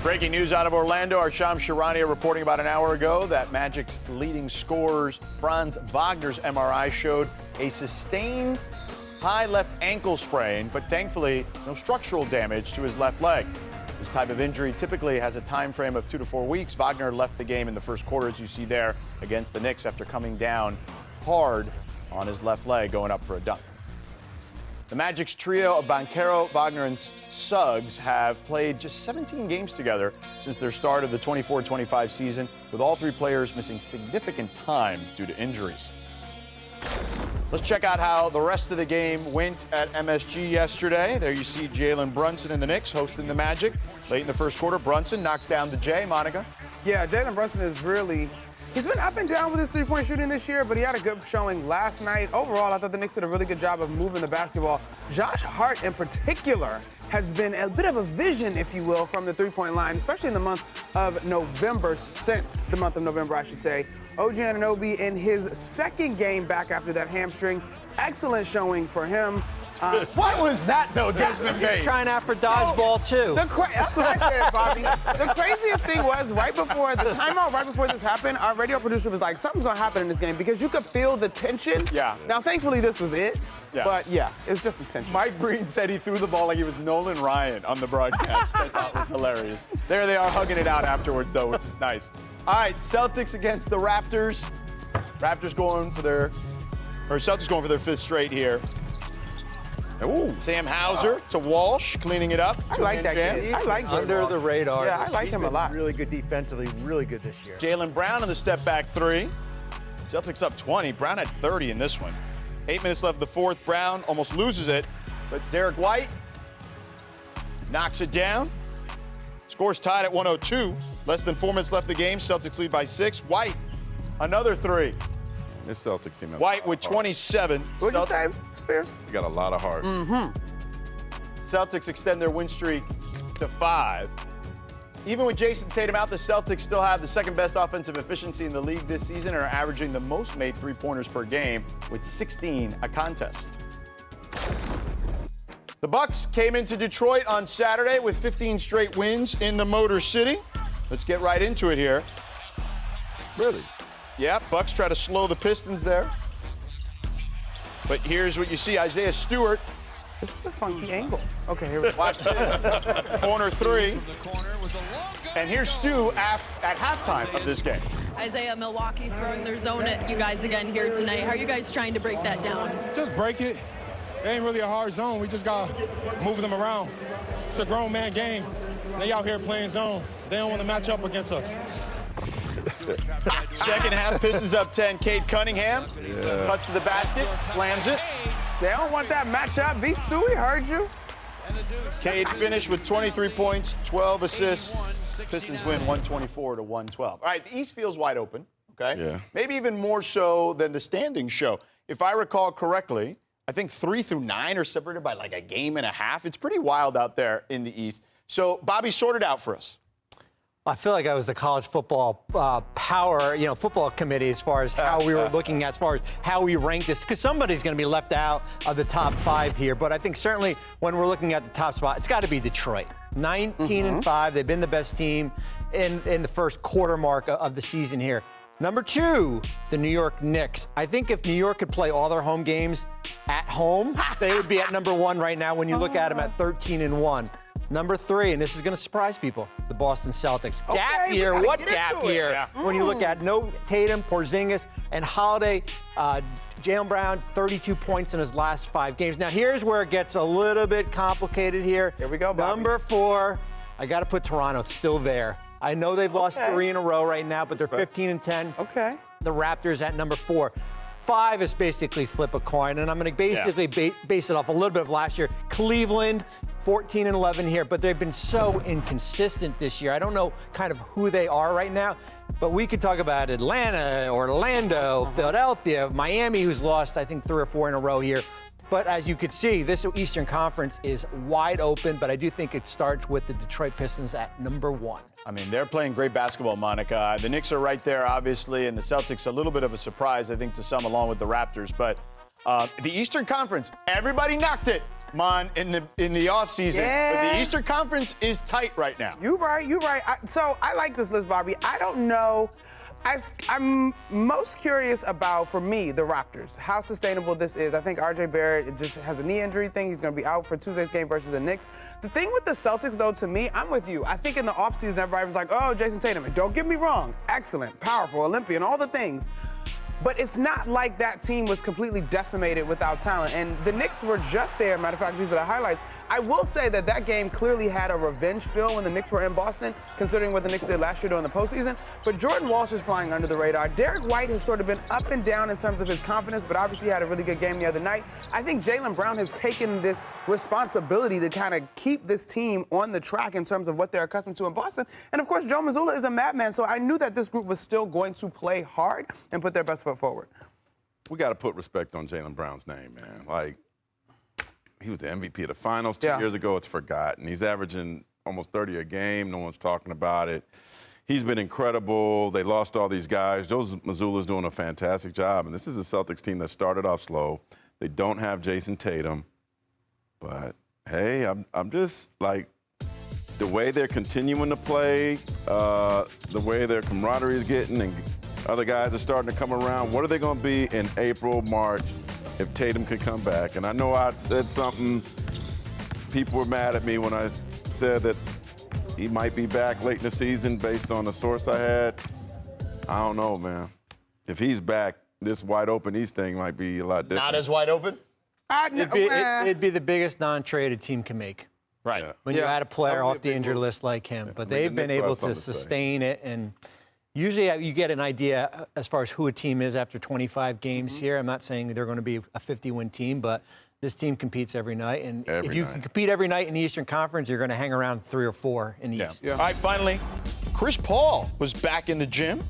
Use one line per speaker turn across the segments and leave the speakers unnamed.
Breaking news out of Orlando. Our Shams Charania reporting about an hour ago that Magic's leading scorers Franz Wagner's MRI showed a sustained high left ankle sprain, but thankfully no structural damage to his left leg. This type of injury typically has a time frame of 2 to 4 weeks. Wagner left the game in the first quarter, as you see there, against the Knicks after coming down hard on his left leg going up for a dunk. The Magic's trio of Banchero, Wagner, and Suggs have played just 17 games together since their start of the 24-25 season, with all three players missing significant time due to injuries. Let's check out how the rest of the game went at MSG yesterday. There you see Jalen Brunson and the Knicks hosting the Magic. Late in the first quarter, Brunson knocks down the J. Monica?
Yeah, Jalen Brunson is really... He's been up and down with his three-point shooting this year, but he had a good showing last night. Overall, I thought the Knicks did a really good job of moving the basketball. Josh Hart, in particular, has been a bit of a vision, if you will, from the three-point line, especially in the month of November, since the month of November, I should say. OG Anunoby in his second game back after that hamstring. Excellent showing for him.
What was that, though, Desmond Bain?
He's trying out for dodgeball, too.
That's what I said, Bobby. The craziest thing was, right before the timeout, right before this happened, our radio producer was like, something's going to happen in this game because you could feel the tension.
Yeah.
Now, thankfully, this was it.
Yeah.
But, yeah, it was just the tension.
Mike Breen said he threw the ball like he was Nolan Ryan on the broadcast. I thought was hilarious. There they are hugging it out afterwards, though, which is nice. All right, Celtics against the Raptors. Celtics going for their fifth straight here. Ooh. Sam Hauser to Walsh, cleaning it up.
I like that kid. I like Jalen.
Under the radar.
Yeah, I like him a lot.
Really good defensively, really good this year.
Jaylen Brown on the step back three. Celtics up 20. Brown had 30 in this one. 8 minutes left in the fourth. Brown almost loses it, but Derek White knocks it down. Score's tied at 102. Less than 4 minutes left in the game. Celtics lead by 6. White, another three.
This Celtics team has
White with 27.
What'd you say, Spears?
You got a lot of heart.
Celtics extend their win streak to 5. Even with Jason Tatum out, the Celtics still have the second best offensive efficiency in the league this season and are averaging the most made three-pointers per game with 16 a contest. The Bucks came into Detroit on Saturday with 15 straight wins in the Motor City. Let's get right into it here.
Really?
Yeah, Bucks try to slow the Pistons there. But here's what you see. Isaiah Stewart.
This is a funky angle. Okay, here we go.
Watch this. Corner three. And here's Stu at halftime of this game.
Isaiah, Milwaukee throwing their zone at you guys again here tonight. How are you guys trying to break that down?
Just break it. It ain't really a hard zone. We just got to move them around. It's a grown man game. They out here playing zone. They don't want to match up against us.
Second half, Pistons up 10. Cade Cunningham cuts to the basket, slams it.
They don't want that matchup. Beat Stewie, heard you.
Cade finished with 23 points, 12 assists. Pistons win 124-112. All right, the East feels wide open, okay?
Yeah.
Maybe even more so than the standings show. If I recall correctly, I think 3 through 9 are separated by like a game and a half. It's pretty wild out there in the East. So, Bobby, sort it out for us.
I feel like I was the college football football committee as far as how we were looking at, as far as how we ranked this, because somebody's going to be left out of the top 5 here. But I think certainly when we're looking at the top spot, it's got to be Detroit. 19-5, they've been the best team in the first quarter mark of the season here. Number 2, the New York Knicks. I think if New York could play all their home games at home, they would be at number 1 right now when you look at them at 13-1. Number 3, and this is going to surprise people, the Boston Celtics. Gap year, what gap year? Yeah. When you look at no Tatum, Porzingis, and Holiday, Jaylen Brown, 32 points in his last 5 games. Now, here's where it gets a little bit complicated here.
Here we go, Bobby.
Number 4, I got to put Toronto still there. I know they've lost 3 in a row right now, but they're 15-10.
Okay.
The Raptors at number 4. 5 is basically flip a coin, and I'm going to basically base it off a little bit of last year. Cleveland, 14-11 here, but they've been so inconsistent this year. I don't know kind of who they are right now, but we could talk about Atlanta, Orlando, Philadelphia, Miami, who's lost, I think, 3 or 4 in a row here. But as you can see, this Eastern Conference is wide open, but I do think it starts with the Detroit Pistons at number 1.
I mean, they're playing great basketball, Monica. The Knicks are right there, obviously, and the Celtics a little bit of a surprise, I think, to some, along with the Raptors. But the Eastern Conference, everybody knocked it. Mon, in the offseason.
Yeah.
But the Eastern Conference is tight right now.
You're right. So I like this list, Bobby. I don't know. I'm most curious about, for me, the Raptors, how sustainable this is. I think RJ Barrett just has a knee injury thing. He's going to be out for Tuesday's game versus the Knicks. The thing with the Celtics, though, to me, I'm with you. I think in the offseason, everybody was like, oh, Jason Tatum. And don't get me wrong. Excellent, powerful, Olympian, all the things. But it's not like that team was completely decimated without talent. And the Knicks were just there. Matter of fact, these are the highlights. I will say that game clearly had a revenge feel when the Knicks were in Boston, considering what the Knicks did last year during the postseason. But Jordan Walsh is flying under the radar. Derek White has sort of been up and down in terms of his confidence, but obviously had a really good game the other night. I think Jaylen Brown has taken this responsibility to kind of keep this team on the track in terms of what they're accustomed to in Boston. And, of course, Joe Mazzulla is a madman, so I knew that this group was still going to play hard and put their best foot forward.
We got to put respect on Jaylen Brown's name, man. Like, he was the MVP of the finals 2 years ago. It's forgotten. He's averaging almost 30 a game. No one's talking about it. He's been incredible. They lost all these guys. Joe Mazzulla's doing a fantastic job. And this is a Celtics team that started off slow. They don't have Jason Tatum. But, hey, I'm just, like, the way they're continuing to play, the way their camaraderie is getting, and other guys are starting to come around. What are they going to be in April, March, if Tatum can come back? And I know I said something. People were mad at me when I said that he might be back late in the season based on the source I had. I don't know, man. If he's back, this wide open East thing might be a lot different.
Not as wide open?
It'd be the biggest non-traded team can make.
Right.
Yeah.
When you add a player off the injured list like him. But they've been able to sustain it. And usually you get an idea as far as who a team is after 25 games here. I'm not saying they're going to be a 50-win team, but this team competes every night. And if you can compete every night in the Eastern Conference, you're going to hang around 3 or 4 in the East.
All right, finally, Chris Paul was back in the gym,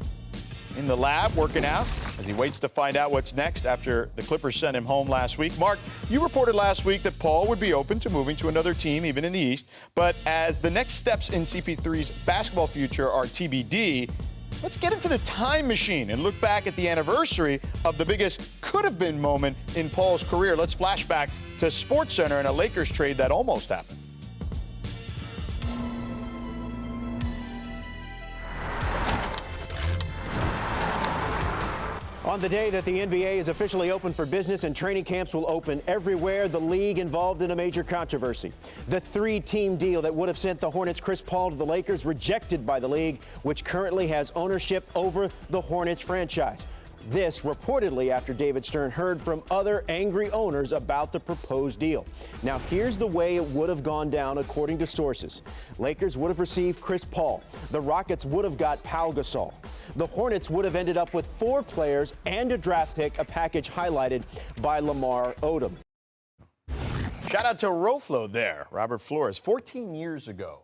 in the lab, working out, as he waits to find out what's next after the Clippers sent him home last week. Mark, you reported last week that Paul would be open to moving to another team, even in the East. But as the next steps in CP3's basketball future are TBD, let's get into the time machine and look back at the anniversary of the biggest could-have-been moment in Paul's career. Let's flash back to SportsCenter and a Lakers trade that almost happened.
On the day that the NBA is officially open for business and training camps will open everywhere, the league involved in a major controversy. The 3-team deal that would have sent the Hornets' Chris Paul to the Lakers rejected by the league, which currently has ownership over the Hornets franchise. This reportedly after David Stern heard from other angry owners about the proposed deal. Now, here's the way it would have gone down according to sources. Lakers would have received Chris Paul. The Rockets would have got Pau Gasol. The Hornets would have ended up with 4 players and a draft pick, a package highlighted by Lamar Odom.
Shout out to Roflo there, Robert Flores, 14 years ago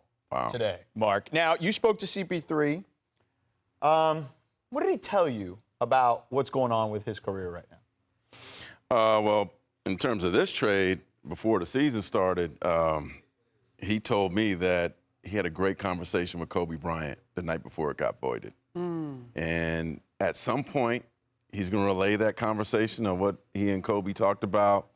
today, Mark. Now, you spoke to CP3. What did he tell you about what's going on with his career right now?
Well, in terms of this trade, before the season started, he told me that he had a great conversation with Kobe Bryant the night before it got voided. And at some point, he's going to relay that conversation of what he and Kobe talked about.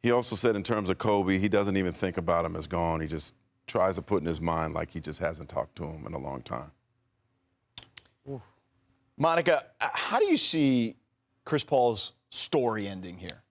He also said in terms of Kobe, he doesn't even think about him as gone. He just tries to put in his mind like he just hasn't talked to him in a long time.
Monica, how do you see Chris Paul's story ending here?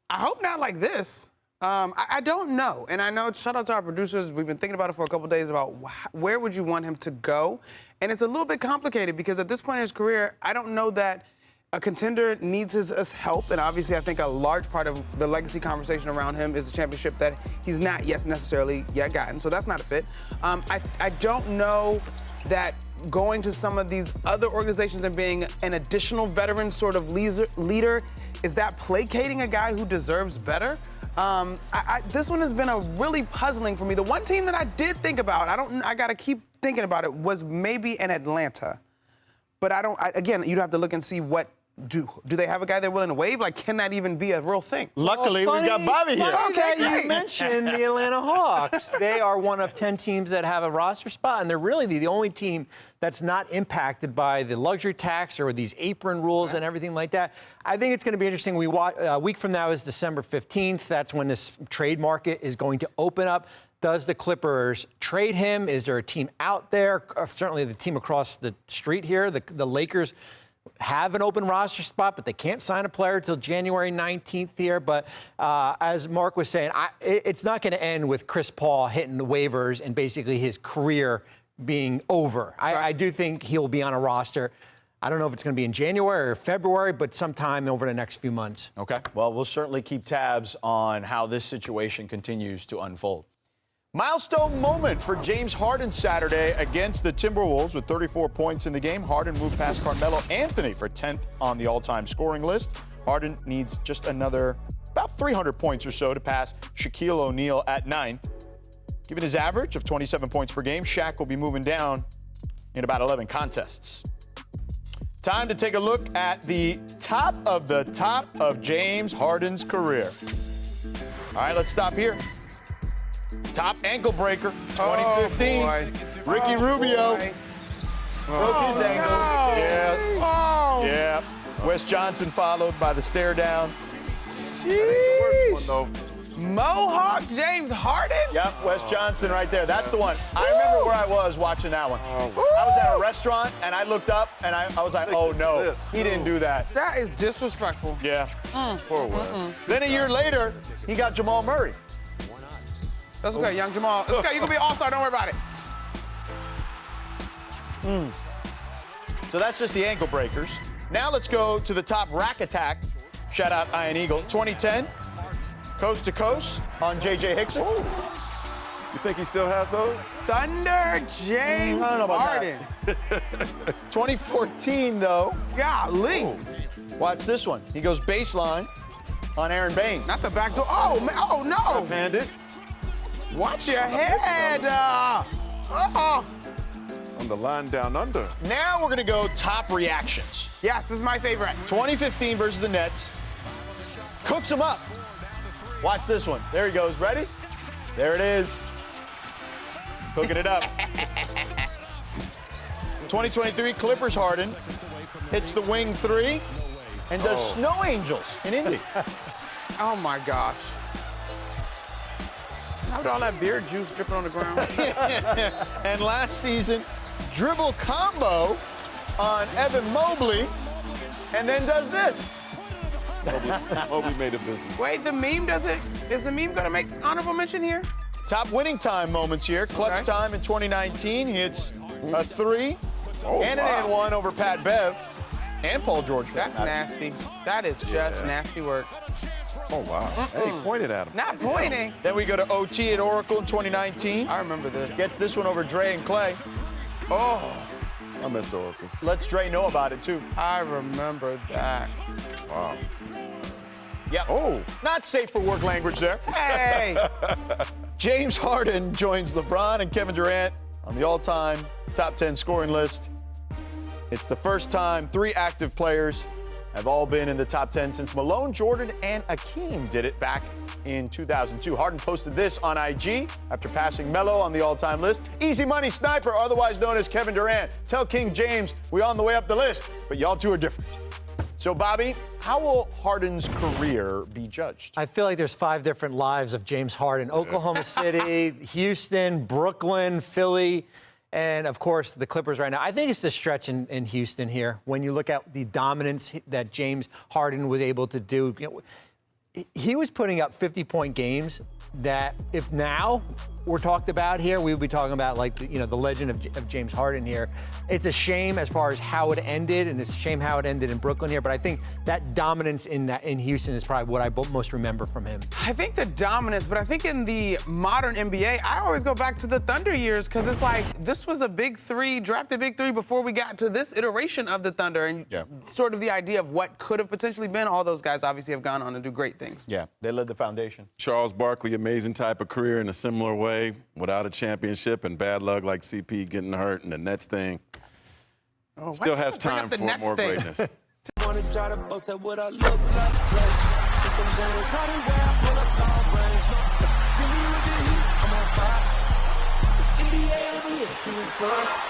I hope not like this. I don't know. And I know, shout out to our producers, we've been thinking about it for a couple days about where would you want him to go? And it's a little bit complicated because at this point in his career, I don't know that a contender needs his help. And obviously, I think a large part of the legacy conversation around him is the championship that he's not yet necessarily gotten. So that's not a fit. I don't know that going to some of these other organizations and being an additional veteran sort of leader, is that placating a guy who deserves better? This one has been a really puzzling for me. The one team that I did think about, I got to keep thinking about it, was maybe an Atlanta. But again, you'd have to look and see what do they have a guy they're willing to waive? Like, can that even be a real thing?
Luckily, we got Bobby here.
Okay,
great.
you mentioned the Atlanta Hawks. They are one of 10 teams that have a roster spot, and they're really the only team that's not impacted by the luxury tax or these apron rules and everything like that. I think it's going to be interesting. A week from now is December 15th. That's when this trade market is going to open up. Does the Clippers trade him? Is there a team out there? Certainly the team across the street here, the Lakers, have an open roster spot, but they can't sign a player until January 19th here. But as Mark was saying, it's not going to end with Chris Paul hitting the waivers and basically his career being over. I do think he'll be on a roster. I don't know if it's going to be in January or February, but sometime over the next few months.
Okay. Well, we'll certainly keep tabs on how this situation continues to unfold. Milestone moment for James Harden Saturday against the Timberwolves with 34 points in the game. Harden moved past Carmelo Anthony for 10th on the all-time scoring list. Harden needs just another about 300 points or so to pass Shaquille O'Neal at 9th. Given his average of 27 points per game, Shaq will be moving down in about 11 contests. Time to take a look at the top of James Harden's career. All right, let's stop here. Top ankle breaker, 2015. Ricky Rubio broke his ankles.
No.
Yeah. Yeah. Wes Johnson followed by the stare down.
Mohawk James Harden?
Yep, Wes Johnson right there. That's the one. I remember where I was watching that one. I was at a restaurant, and I looked up, and I was like, oh, no, he didn't do that.
That is disrespectful.
Yeah. Then a year later, he got Jamal Murray.
That's okay, young Jamal. It's okay, you can be all-star, don't worry about it.
So that's just the ankle breakers. Now let's go to the top rack attack. Shout out Iron Eagle. 2010, coast to coast on J.J. Hickson.
You think he still has those?
Thunder James Harden.
2014, though.
Golly.
Watch this one. He goes baseline on Aaron Baines.
Not the back door. Oh, man. Oh, no.
Left-handed.
Watch your head.
On the line down under.
Now we're going to go top reactions.
Yes, this is my favorite.
2015 versus the Nets. Cooks him up. Watch this one. There he goes. Ready? There it is. Cooking it up. 2023 Clippers Harden hits the wing three and does Snow Angels in Indy.
Oh, my gosh. How with all that beer juice dripping on the ground?
And last season, dribble combo on Evan Mobley, and then does this.
Mobley made a business.
Wait, the meme doesn't. Is the meme gonna make honorable mention here?
Top winning time moments here. Clutch time in 2019. He hits a three and an and one over Pat Bev and Paul George.
That's nasty. That is just nasty work.
Oh, wow. Hey, he pointed at him.
Not pointing.
Then we go to OT at Oracle in 2019.
I remember this.
Gets this one over Dre and Clay.
Oh,
I miss Oracle.
Lets Dre know about it, too.
I remember that.
Wow.
Yeah.
Oh.
Not safe for work language there.
Hey.
James Harden joins LeBron and Kevin Durant on the all-time top 10 scoring list. It's the first time 3 active players have all been in the top 10 since Malone, Jordan, and Akeem did it back in 2002. Harden posted this on IG after passing Melo on the all-time list. Easy money sniper, otherwise known as Kevin Durant. Tell King James we on the way up the list, but y'all two are different. So, Bobby, how will Harden's career be judged?
I feel like there's 5 different lives of James Harden. Oklahoma City, Houston, Brooklyn, Philly, and, of course, the Clippers right now. I think it's the stretch in Houston here. When you look at the dominance that James Harden was able to do, he was putting up 50-point games that if now we're talked about here, we would be talking about like the legend of James Harden here. It's a shame as far as how it ended, and it's a shame how it ended in Brooklyn here. But I think that dominance in Houston is probably what I most remember from him.
I think the dominance, but I think in the modern NBA, I always go back to the Thunder years because it's like this was a big 3, drafted big 3 before we got to this iteration of the Thunder, and sort of the idea of what could have potentially been. All those guys obviously have gone on to do great things.
Yeah, they led the foundation.
Charles Barkley, amazing type of career in a similar way, without a championship and bad luck like CP getting hurt and the Nets thing.
Oh,
Still has time for more greatness.
Wanna try to boast at what I look like. Think I'm going Harden where I pull up long range. Jimmy with the heat, I'm on fire. It's NBA over here,